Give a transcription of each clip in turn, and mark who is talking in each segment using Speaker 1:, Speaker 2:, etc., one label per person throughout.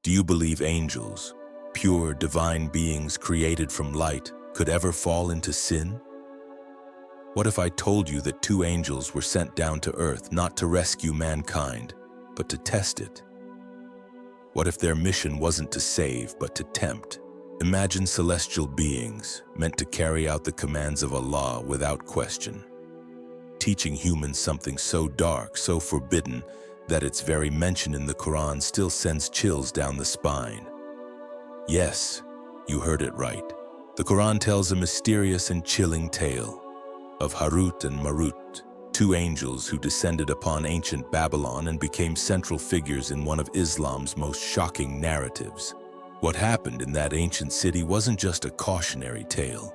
Speaker 1: Do you believe angels, pure divine beings created from light, could ever fall into sin? What if I told you that two angels were sent down to earth not to rescue mankind, but to test it? What if their mission wasn't to save, but to tempt? Imagine celestial beings meant to carry out the commands of Allah without question, teaching humans something so dark, so forbidden, that its very mention in the Quran still sends chills down the spine. Yes, you heard it right. The Quran tells a mysterious and chilling tale of Harut and Marut, two angels who descended upon ancient Babylon and became central figures in one of Islam's most shocking narratives. What happened in that ancient city wasn't just a cautionary tale.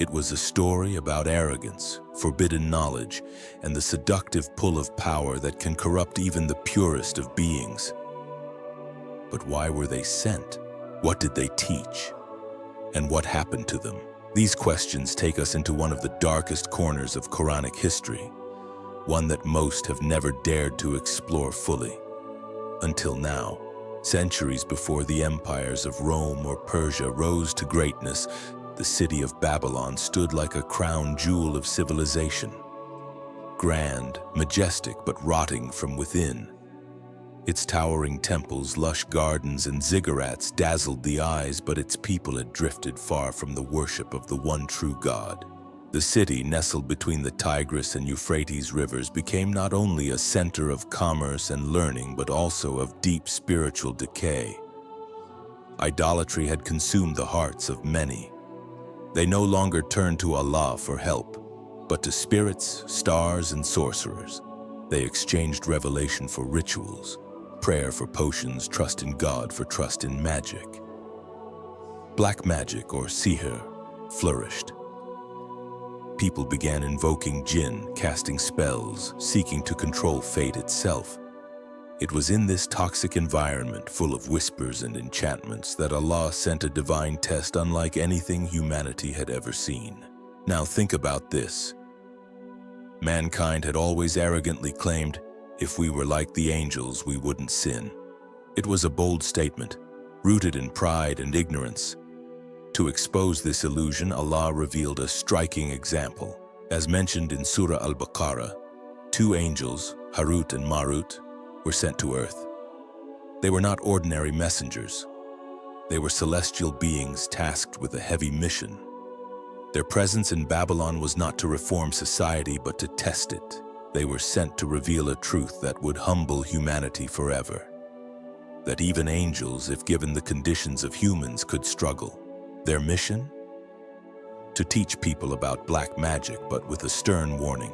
Speaker 1: It was a story about arrogance, forbidden knowledge, and the seductive pull of power that can corrupt even the purest of beings. But why were they sent? What did they teach? And what happened to them? These questions take us into one of the darkest corners of Quranic history, one that most have never dared to explore fully. Until now, centuries before the empires of Rome or Persia rose to greatness, the city of Babylon stood like a crown jewel of civilization. Grand, majestic, but rotting from within. Its towering temples, lush gardens, and ziggurats dazzled the eyes, but its people had drifted far from the worship of the one true God. The city, nestled between the Tigris and Euphrates rivers, became not only a center of commerce and learning, but also of deep spiritual decay. Idolatry had consumed the hearts of many. They no longer turned to Allah for help, but to spirits, stars, and sorcerers. They exchanged revelation for rituals, prayer for potions, trust in God for trust in magic. Black magic, or sihr, flourished. People began invoking jinn, casting spells, seeking to control fate itself. It was in this toxic environment, full of whispers and enchantments, that Allah sent a divine test unlike anything humanity had ever seen. Now think about this. Mankind had always arrogantly claimed, if we were like the angels, we wouldn't sin. It was a bold statement, rooted in pride and ignorance. To expose this illusion, Allah revealed a striking example. As mentioned in Surah Al-Baqarah, two angels, Harut and Marut, were sent to earth. They were not ordinary messengers. They were celestial beings tasked with a heavy mission. Their presence in Babylon was not to reform society, but to test it. They were sent to reveal a truth that would humble humanity forever. That even angels, if given the conditions of humans, could struggle. Their mission? To teach people about black magic, but with a stern warning.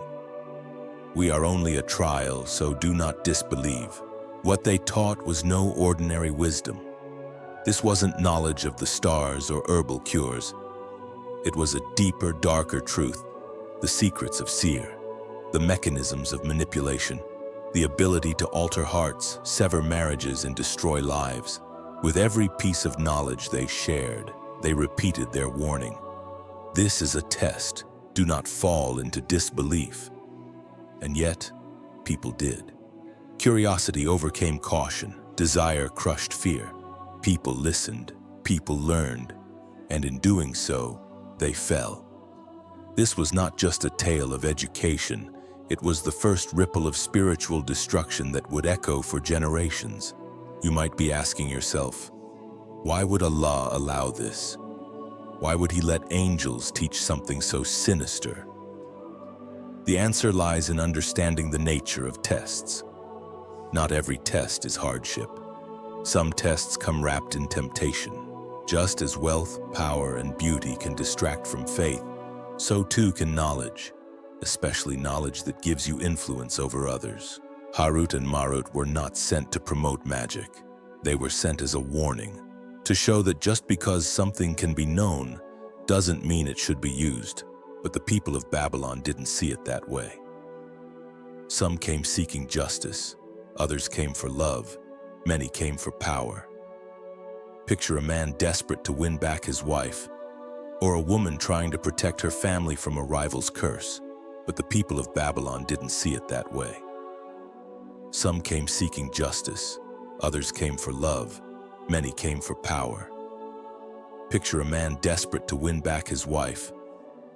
Speaker 1: We are only a trial, so do not disbelieve. What they taught was no ordinary wisdom. This wasn't knowledge of the stars or herbal cures. It was a deeper, darker truth, the secrets of seer, the mechanisms of manipulation, the ability to alter hearts, sever marriages, and destroy lives. With every piece of knowledge they shared, they repeated their warning. This is a test. Do not fall into disbelief. And yet, people did. Curiosity overcame caution. Desire crushed fear. People listened. People learned. And in doing so, they fell. This was not just a tale of education. It was the first ripple of spiritual destruction that would echo for generations. You might be asking yourself, why would Allah allow this? Why would He let angels teach something so sinister? The answer lies in understanding the nature of tests. Not every test is hardship. Some tests come wrapped in temptation. Just as wealth, power, and beauty can distract from faith, so too can knowledge, especially knowledge that gives you influence over others. Harut and Marut were not sent to promote magic. They were sent as a warning, to show that just because something can be known doesn't mean it should be used. But the people of Babylon didn't see it that way. Some came seeking justice, others came for love, many came for power. Picture a man desperate to win back his wife, or a woman trying to protect her family from a rival's curse. But the people of Babylon didn't see it that way. Some came seeking justice, others came for love, Many came for power. Picture a man desperate to win back his wife,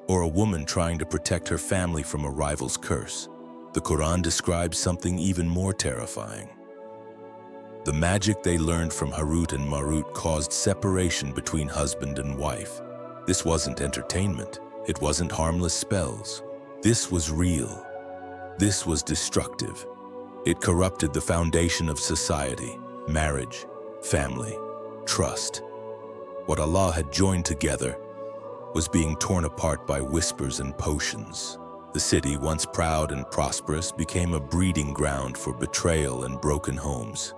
Speaker 1: or a woman trying to protect her family from a rival's curse. The Quran describes something even more terrifying. The magic they learned from Harut and Marut caused separation between husband and wife. This wasn't entertainment. It wasn't harmless spells. This was real. This was destructive. It corrupted the foundation of society, marriage, family, trust. What Allah had joined together was being torn apart by whispers and potions. The city, once proud and prosperous, became a breeding ground for betrayal and broken homes.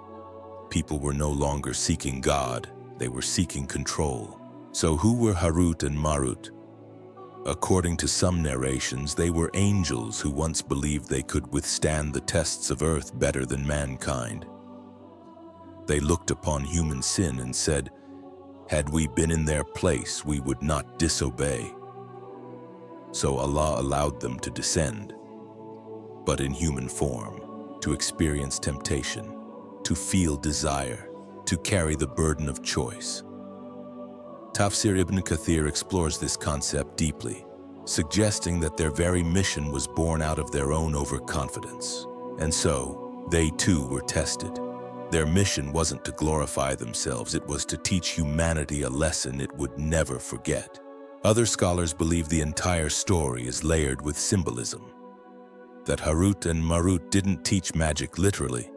Speaker 1: People were no longer seeking God, they were seeking control. So who were Harut and Marut? According to some narrations, they were angels who once believed they could withstand the tests of earth better than mankind. They looked upon human sin and said, "Had we been in their place, we would not disobey." So Allah allowed them to descend, but in human form, to experience temptation, to feel desire, to carry the burden of choice. Tafsir Ibn Kathir explores this concept deeply, suggesting that their very mission was born out of their own overconfidence. And so, they too were tested. Their mission wasn't to glorify themselves, it was to teach humanity a lesson it would never forget. Other scholars believe the entire story is layered with symbolism, that Harut and Marut didn't teach magic literally,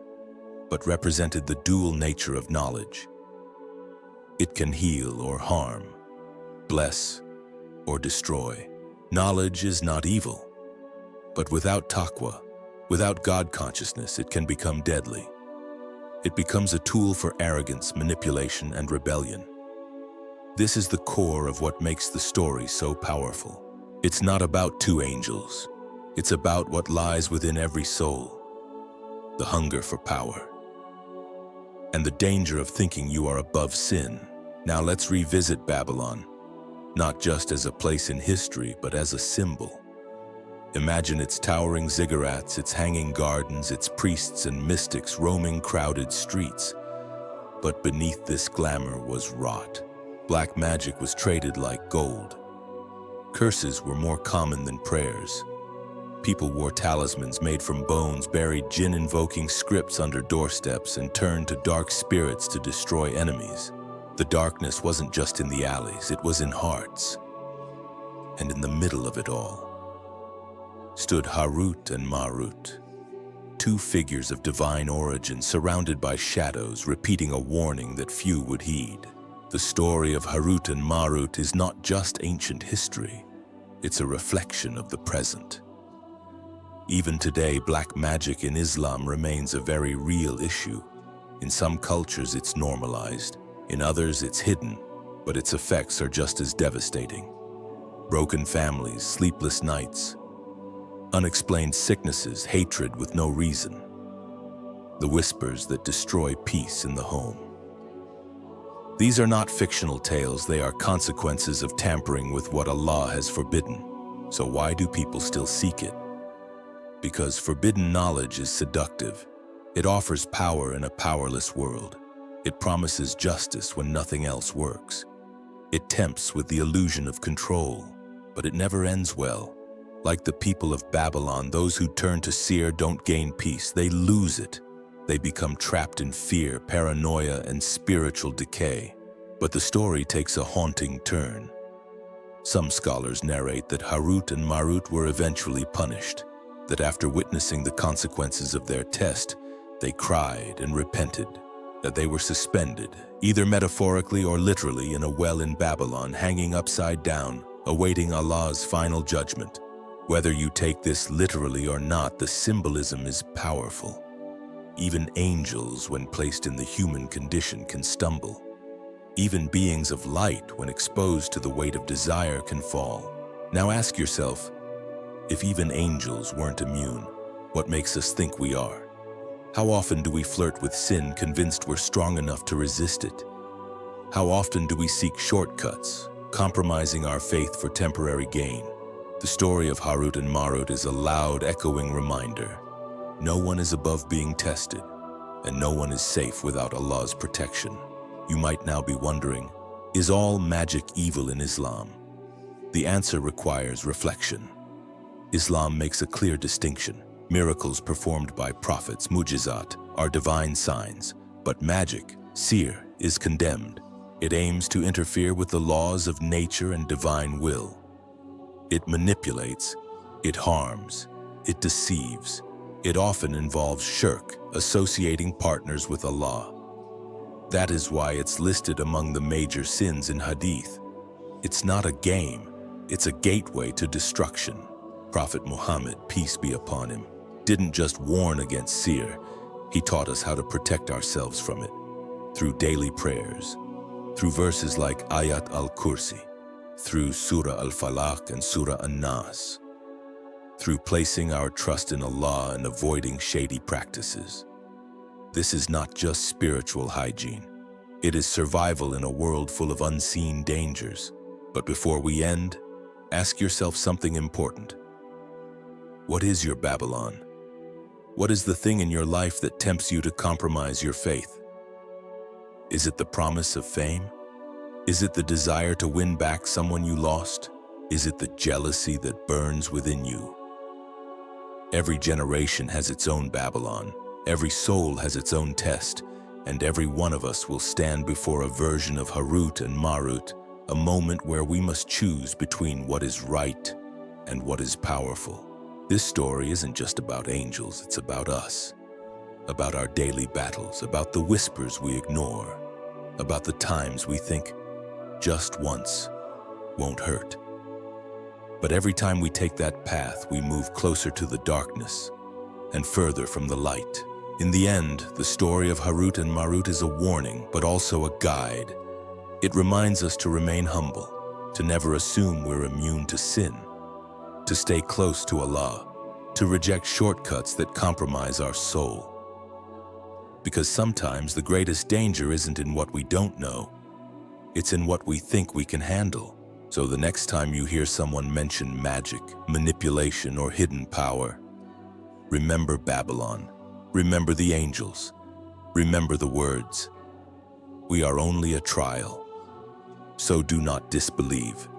Speaker 1: but represented the dual nature of knowledge. It can heal or harm, bless or destroy. Knowledge is not evil, but without taqwa, without God consciousness, it can become deadly. It becomes a tool for arrogance, manipulation, and rebellion. This is the core of what makes the story so powerful. It's not about two angels. It's about what lies within every soul, the hunger for power, and the danger of thinking you are above sin. Now let's revisit Babylon, not just as a place in history, but as a symbol. Imagine its towering ziggurats, its hanging gardens, its priests and mystics roaming crowded streets. But beneath this glamour was rot. Black magic was traded like gold. Curses were more common than prayers. People wore talismans made from bones, buried jinn-invoking scripts under doorsteps, and turned to dark spirits to destroy enemies. The darkness wasn't just in the alleys, it was in hearts. And in the middle of it all stood Harut and Marut, two figures of divine origin surrounded by shadows, repeating a warning that few would heed. The story of Harut and Marut is not just ancient history, it's a reflection of the present. Even today, black magic in Islam remains a very real issue. In some cultures it's normalized, in others it's hidden, but its effects are just as devastating. Broken families, sleepless nights, unexplained sicknesses, hatred with no reason. The whispers that destroy peace in the home. These are not fictional tales, they are consequences of tampering with what Allah has forbidden. So why do people still seek it? Because forbidden knowledge is seductive. It offers power in a powerless world. It promises justice when nothing else works. It tempts with the illusion of control, but it never ends well. Like the people of Babylon, those who turn to seer don't gain peace, they lose it. They become trapped in fear, paranoia, and spiritual decay. But the story takes a haunting turn. Some scholars narrate that Harut and Marut were eventually punished, that after witnessing the consequences of their test, they cried and repented, that they were suspended, either metaphorically or literally, in a well in Babylon, hanging upside down, awaiting Allah's final judgment. Whether you take this literally or not, the symbolism is powerful. Even angels, when placed in the human condition, can stumble. Even beings of light, when exposed to the weight of desire, can fall. Now ask yourself, if even angels weren't immune, what makes us think we are? How often do we flirt with sin, convinced we're strong enough to resist it? How often do we seek shortcuts, compromising our faith for temporary gain? The story of Harut and Marut is a loud, echoing reminder. No one is above being tested, and no one is safe without Allah's protection. You might now be wondering, is all magic evil in Islam? The answer requires reflection. Islam makes a clear distinction. Miracles performed by prophets, mujizat, are divine signs, but magic, sihr, is condemned. It aims to interfere with the laws of nature and divine will. It manipulates, it harms, it deceives. It often involves shirk, associating partners with Allah. That is why it's listed among the major sins in Hadith. It's not a game, it's a gateway to destruction. Prophet Muhammad, peace be upon him, didn't just warn against sihr, he taught us how to protect ourselves from it, through daily prayers, through verses like Ayat al-Kursi, through Surah al-Falaq and Surah an-Nas, through placing our trust in Allah and avoiding shady practices. This is not just spiritual hygiene. It is survival in a world full of unseen dangers. But before we end, ask yourself something important. What is your Babylon? What is the thing in your life that tempts you to compromise your faith? Is it the promise of fame? Is it the desire to win back someone you lost? Is it the jealousy that burns within you? Every generation has its own Babylon. Every soul has its own test, and every one of us will stand before a version of Harut and Marut, a moment where we must choose between what is right and what is powerful. This story isn't just about angels, it's about us, about our daily battles, about the whispers we ignore, about the times we think just once won't hurt. But every time we take that path, we move closer to the darkness and further from the light. In the end, the story of Harut and Marut is a warning, but also a guide. It reminds us to remain humble, to never assume we're immune to sin, to stay close to Allah, to reject shortcuts that compromise our soul. Because sometimes the greatest danger isn't in what we don't know, it's in what we think we can handle. So the next time you hear someone mention magic, manipulation, or hidden power, remember Babylon. Remember the angels. Remember the words, "We are only a trial, so do not disbelieve."